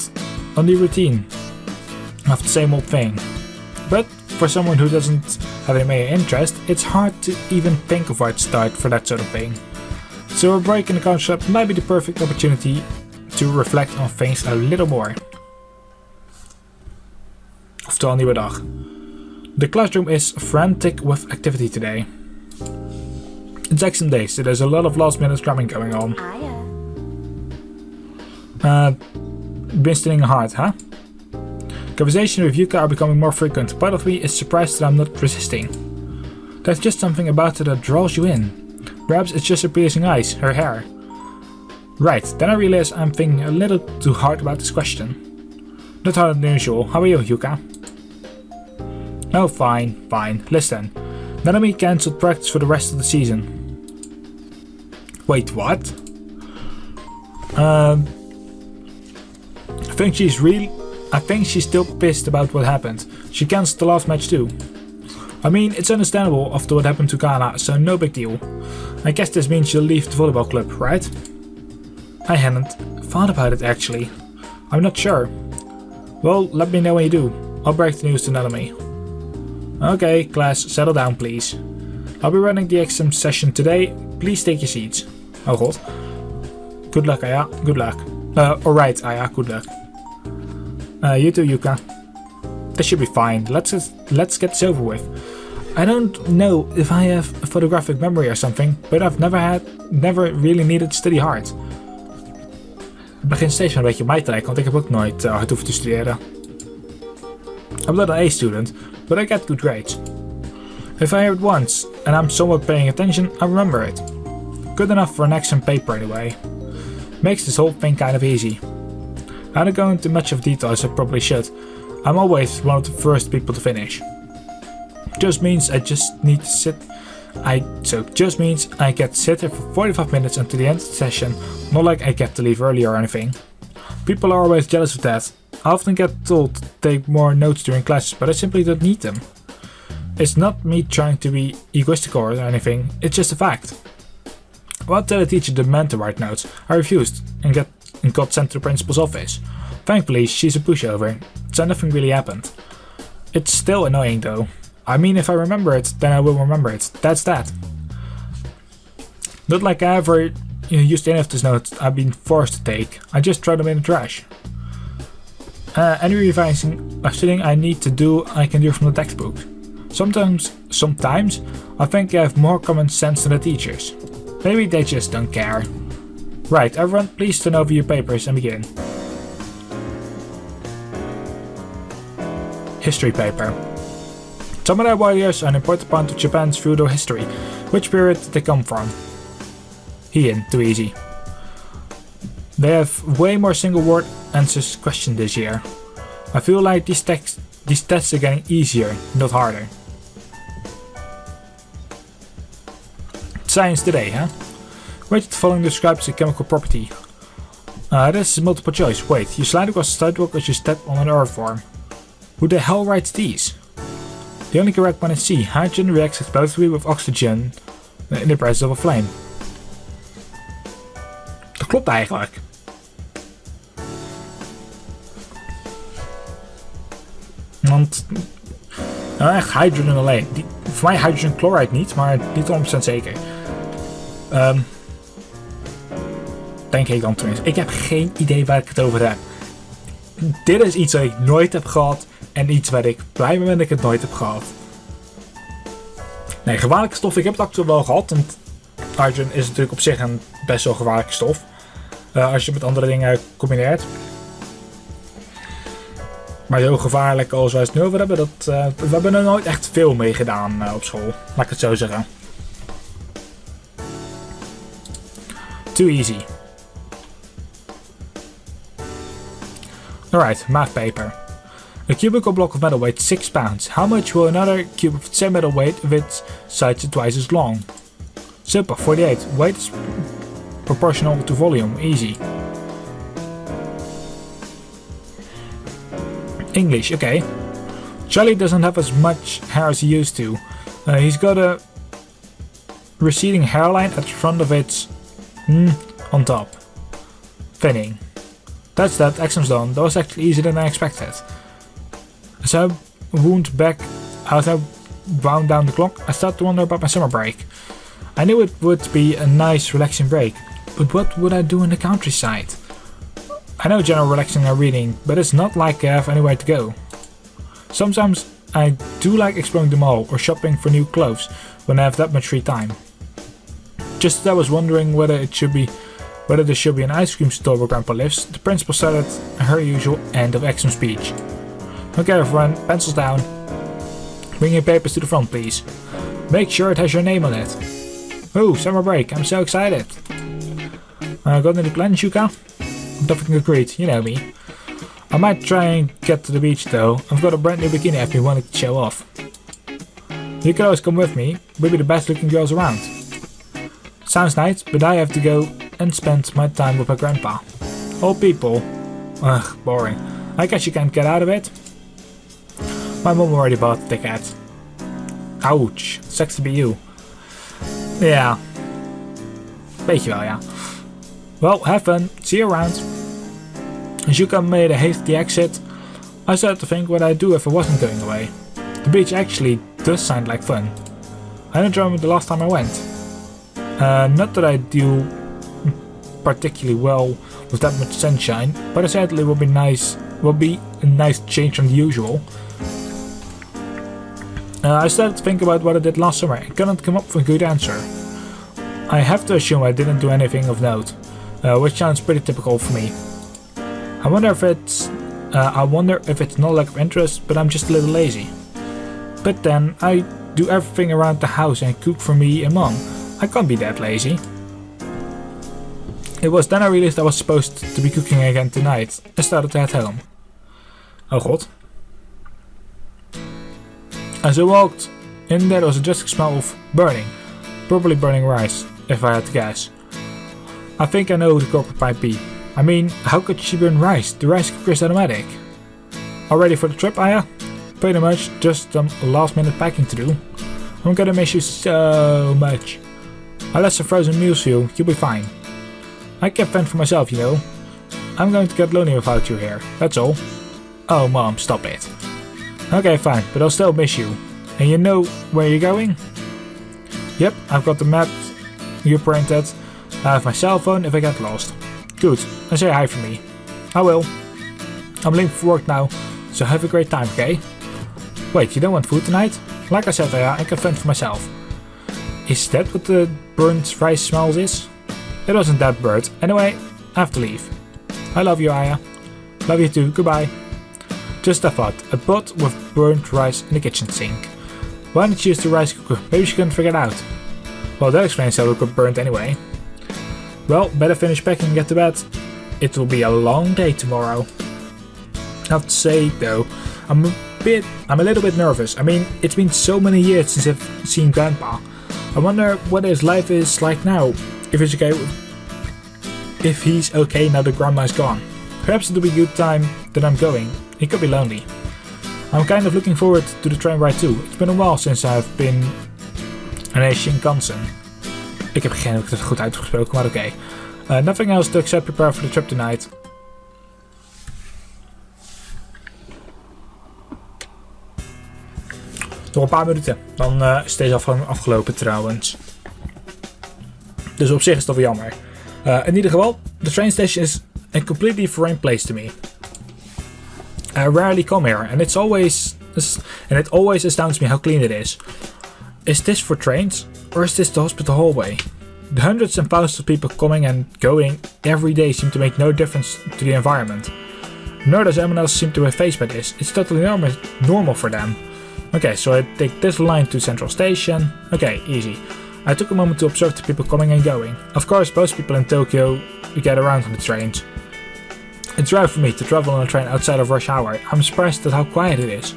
on the routine of the same old thing. But for someone who doesn't have any major interest, it's hard to even think of where to start for that sort of thing. So a break in the concept might be the perfect opportunity to reflect on things a little more. Oftewel een nieuwe dag. The classroom is frantic with activity today. It's exam day, so there's a lot of last minute cramming going on. Been studying hard, huh? Conversation with Yuka are becoming more frequent. Part of me is surprised that I'm not resisting. There's just something about her that draws you in. Perhaps it's just her piercing eyes, her hair. Right, then I realize I'm thinking a little too hard about this question. Not harder than usual. How are you, Yuka? Oh, fine. Listen, Nanami cancelled practice for the rest of the season. Wait, what? I think she's still pissed about what happened. She cancelled the last match too. I mean, it's understandable after what happened to Kana, so no big deal. I guess this means she'll leave the volleyball club, right? I hadn't thought about it actually. I'm not sure. Well, let me know when you do. I'll break the news to Nanami. Okay, class, settle down please. I'll be running the exam session today. Please take your seats. Oh god. Good luck, Aya. Good luck. Alright, Aya. Good luck. You too, Yuka. This should be fine. Let's get this over with. I don't know if I have a photographic memory or something, but I've never really needed to study hard. Het begint steeds een beetje op mij te lijken, want ik heb ook nooit hard hoeven te studeren. I'm not an A student, but I get good grades. If I hear it once, and I'm somewhat paying attention, I remember it. Good enough for an exam paper anyway. Makes this whole thing kind of easy. I don't go into much of detail as I probably should. I'm always one of the first people to finish. Just means I get to sit here for 45 minutes until the end of the session, not like I get to leave early or anything. People are always jealous of that. I often get told to take more notes during classes, but I simply don't need them. It's not me trying to be egoistical or anything, it's just a fact. I wanted to tell the teacher to demand to write notes. I refused and got sent to the principal's office. Thankfully, she's a pushover, so nothing really happened. It's still annoying though. I mean, if I remember it, then I will remember it. That's that. Not like I ever used any of these notes I've been forced to take. I just throw them in the trash. Any revising or studying I need to do, I can do from the textbook. Sometimes I think I have more common sense than the teachers. Maybe they just don't care. Right, everyone, please turn over your papers and begin. History paper. Samurai warriors are an important part of Japan's feudal history. Which period did they come from? Heian, too easy. They have way more single word answers questioned this year. I feel like these tests are getting easier, not harder. Science today, huh? Which of the following describes a chemical property? This is multiple choice. Wait, you slide across the sidewalk as you step on an earthworm. Who the hell writes these? The only correct one is C. Hydrogen reacts explosively with oxygen in the presence of a flame. Dat klopt eigenlijk. Want... Nou echt hydrogen alleen. Voor mij hydrogen chloride niet, maar niet 100% zeker. Denk ik dan tenminste. Ik heb geen idee waar ik het over heb. Dit is iets wat ik nooit heb gehad. En iets waar ik blij ben dat ik het nooit heb gehad. Nee, gevaarlijke stof. Ik heb het actueel wel gehad. Want hydrogen is natuurlijk op zich een best wel gevaarlijke stof. Als je het met andere dingen combineert. Maar zo gevaarlijk als wij het nu over hebben. We hebben er nooit echt veel mee gedaan op school. Laat ik het zo zeggen. Too easy. Alright, math paper. A cubical block of metal weighs 6 pounds. How much will another cube of the same metal weight if its sides are twice as long? Simple, 48. Weight is proportional to volume. Easy. English, okay. Charlie doesn't have as much hair as he used to. He's got a receding hairline at the front of its... on top. Thinning. That's that, exam's done. That was actually easier than I expected. As I wound down the clock, I started to wonder about my summer break. I knew it would be a nice, relaxing break, but what would I do in the countryside? I know general relaxing and reading, but it's not like I have anywhere to go. Sometimes I do like exploring the mall or shopping for new clothes when I have that much free time. Just as I was wondering whether there should be an ice cream store where Grandpa lives, the principal started her usual end of exam speech. Okay everyone, pencils down. Bring your papers to the front please. Make sure it has your name on it. Oh, summer break, I'm so excited. Got any plans, Yuka? Nothing agreed, you know me. I might try and get to the beach though. I've got a brand new bikini if you wanted to show off. You can always come with me, we'll be the best looking girls around. Sounds nice, but I have to go and spend my time with my grandpa. Old people. Ugh, boring. I guess you can't get out of it. My mom already bought the ticket. Ouch, sucks to be you. Ja. Weet je wel, ja. Well, have fun. See you around. As Yuka made a hasty exit, I started to think what I'd do if I wasn't going away. The beach actually does sound like fun. I don't remember the last time I went. Not that I do particularly well with that much sunshine, but it certainly will be a nice change from the usual. I started to think about what I did last summer and couldn't come up with a good answer. I have to assume I didn't do anything of note, which sounds pretty typical for me. I wonder if it's not lack of interest, but I'm just a little lazy. But then I do everything around the house and cook for me and mom. I can't be that lazy. It was then I realized I was supposed to be cooking again tonight. I started to head home. Oh god. As I walked in, there was a distinct smell of burning. Probably burning rice, if I had to guess. I think I know who the culprit might be. I mean, how could she burn rice? The rice cooker is automatic. All ready for the trip, Aya? Pretty much, just some last minute packing to do. I'm gonna miss you so much. I left some frozen meals for you, you'll be fine. I can fend for myself, you know. I'm going to get lonely without you here, that's all. Oh mom, stop it. Okay fine, but I'll still miss you. And you know where you're going? Yep, I've got the map you printed. I have my cell phone if I get lost. Good, and say hi for me. I will. I'm leaving for work now, so have a great time, okay? Wait, you don't want food tonight? Like I said, I can fend for myself. Is that what the burnt rice smells is? It wasn't that bird. Anyway, I have to leave. I love you, Aya. Love you too, goodbye. Just a thought, a pot with burnt rice in the kitchen sink. Why didn't you use the rice cooker? Maybe she couldn't figure it out. Well, that explains how it got burnt anyway. Well, better finish packing and get to bed. It will be a long day tomorrow. I have to say though, I'm a little bit nervous. I mean, it's been so many years since I've seen Grandpa. I wonder what his life is like now. If he's okay if he's okay now that grandma's gone. Perhaps it'll be a good time that I'm going. He could be lonely. I'm kind of looking forward to the train ride too. It's been a while since I've been in Shinkansen. Ik heb geen idee of ik het goed uitgesproken, maar oké. Nothing else to except prepare for the trip tonight. Nog een paar minuten, dan is deze aflevering afgelopen trouwens. Dus op zich is dat wel jammer. In ieder geval, the train station is a completely foreign place to me. I rarely come here, and it always astounds me how clean it is. Is this for trains, or is this the hospital hallway? The hundreds and thousands of people coming and going every day seem to make no difference to the environment. Nor does anyone else seem to be fazed by this. It's totally normal for them. Okay, so I take this line to Central Station. Okay, easy. I took a moment to observe the people coming and going. Of course, most people in Tokyo get around on the trains. It's rare for me to travel on a train outside of rush hour. I'm surprised at how quiet it is.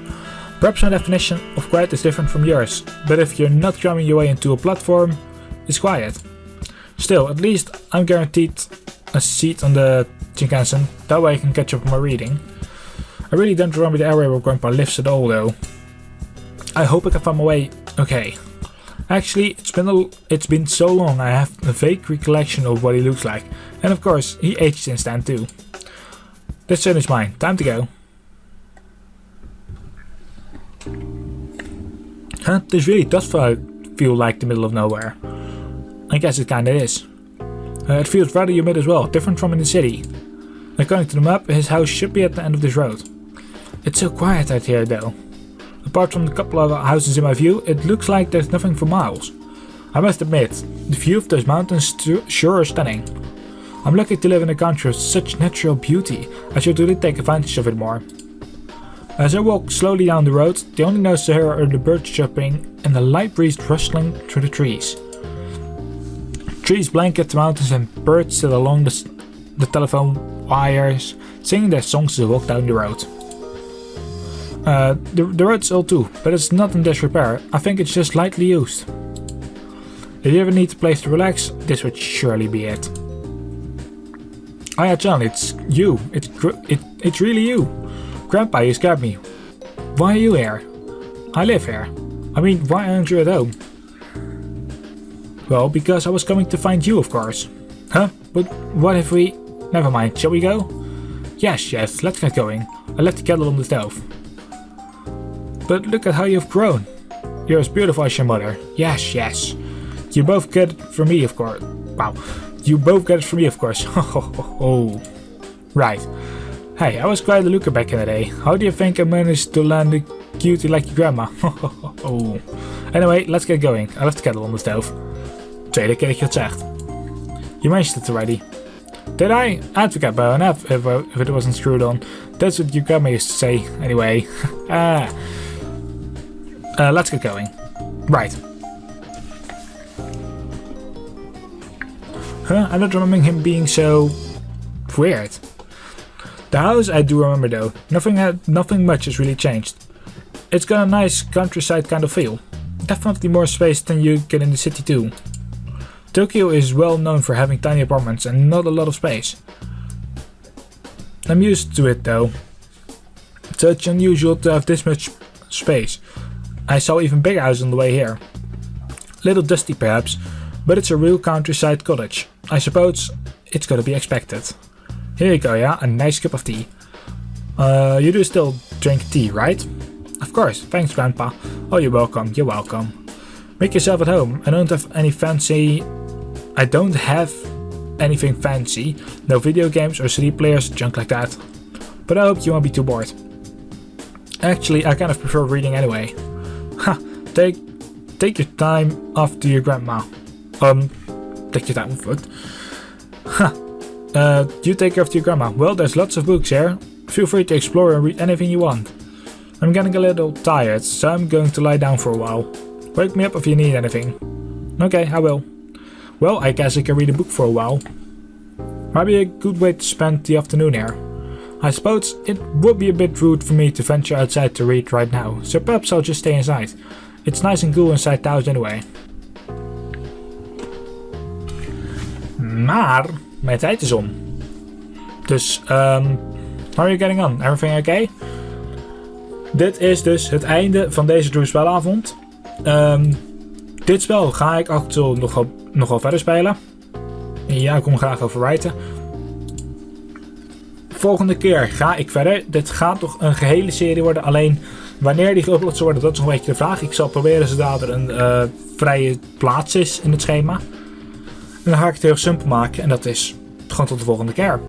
Perhaps my definition of quiet is different from yours, but if you're not cramming your way into a platform, it's quiet. Still, at least I'm guaranteed a seat on the Shinkansen, that way I can catch up on my reading. I really don't remember the area where Grandpa lives at all though. I hope I can find my way okay. Actually, it's been so long I have a vague recollection of what he looks like. And of course, he aged since then too. This turn is mine. Time to go. Huh? This really does feel like the middle of nowhere. I guess it kinda is. It feels rather humid as well, different from in the city. According to the map, his house should be at the end of this road. It's so quiet out here though. Apart from the couple of houses in my view, it looks like there's nothing for miles. I must admit, the view of those mountains sure is stunning. I'm lucky to live in a country of such natural beauty. I should really take advantage of it more. As I walk slowly down the road, the only noise to hear are the birds chirping and the light breeze rustling through the trees. Trees blanket the mountains and birds sit along the telephone wires, singing their songs as I walk down the road. The road's old too, but it's not in disrepair. I think it's just lightly used. If you ever need a place to relax, this would surely be it. Oh yeah, John, it's you. It's really you. Grandpa, you scared me. Why are you here? I live here. I mean, why aren't you at home? Well, because I was coming to find you, of course. Huh? But what if we... Never mind, shall we go? Yes, let's get going. I left the kettle on the stove. But look at how you've grown. You're as beautiful as your mother. Yes. You both get it from me, of course. Wow. You both get it from me, of course. Oh. Right. Hey, I was quite a looker back in the day. How do you think I managed to land a cutie like your grandma? Oh. Anyway, let's get going. I left the kettle on the stove. Tweede keer dat je het zegt. You mentioned it already. Did I? I'd forget by enough if it wasn't screwed on. That's what your grandma used to say. Anyway. Let's get going. Right. Huh? I don't remember him being so weird. The house I do remember though. Nothing much has really changed. It's got a nice countryside kind of feel. Definitely more space than you get in the city too. Tokyo is well known for having tiny apartments and not a lot of space. I'm used to it though. So it's unusual to have this much space. I saw even bigger houses on the way here. Little dusty perhaps, but it's a real countryside cottage. I suppose it's gotta be expected. Here you go, yeah, a nice cup of tea. You do still drink tea, right? Of course, thanks Grandpa. Oh, you're welcome. Make yourself at home. I don't have anything fancy. No video games or CD players, junk like that. But I hope you won't be too bored. Actually, I kind of prefer reading anyway. Ha! Take your time off to your grandma. Take your time off what? Ha! You take care of your grandma. Well, there's lots of books here. Feel free to explore and read anything you want. I'm getting a little tired, so I'm going to lie down for a while. Wake me up if you need anything. Okay, I will. Well, I guess I can read a book for a while. Might be a good way to spend the afternoon here. I suppose it would be a bit rude for me to venture outside to read right now, so perhaps I'll just stay inside. It's nice and cool inside the house anyway. Maar mijn tijd is om. Dus, how are you getting on? Everything okay? Dit is dus het einde van deze Dreaws Spel Avond. Dit spel ga ik actueel nog wel verder spelen. Ja, ik kom graag over writen. Volgende keer ga ik verder. Dit gaat toch een gehele serie worden. Alleen wanneer die geüpload zal worden, dat is nog een beetje de vraag. Ik zal proberen zodat er een vrije plaats is in het schema. En dan ga ik het heel simpel maken. En dat is gewoon tot de volgende keer.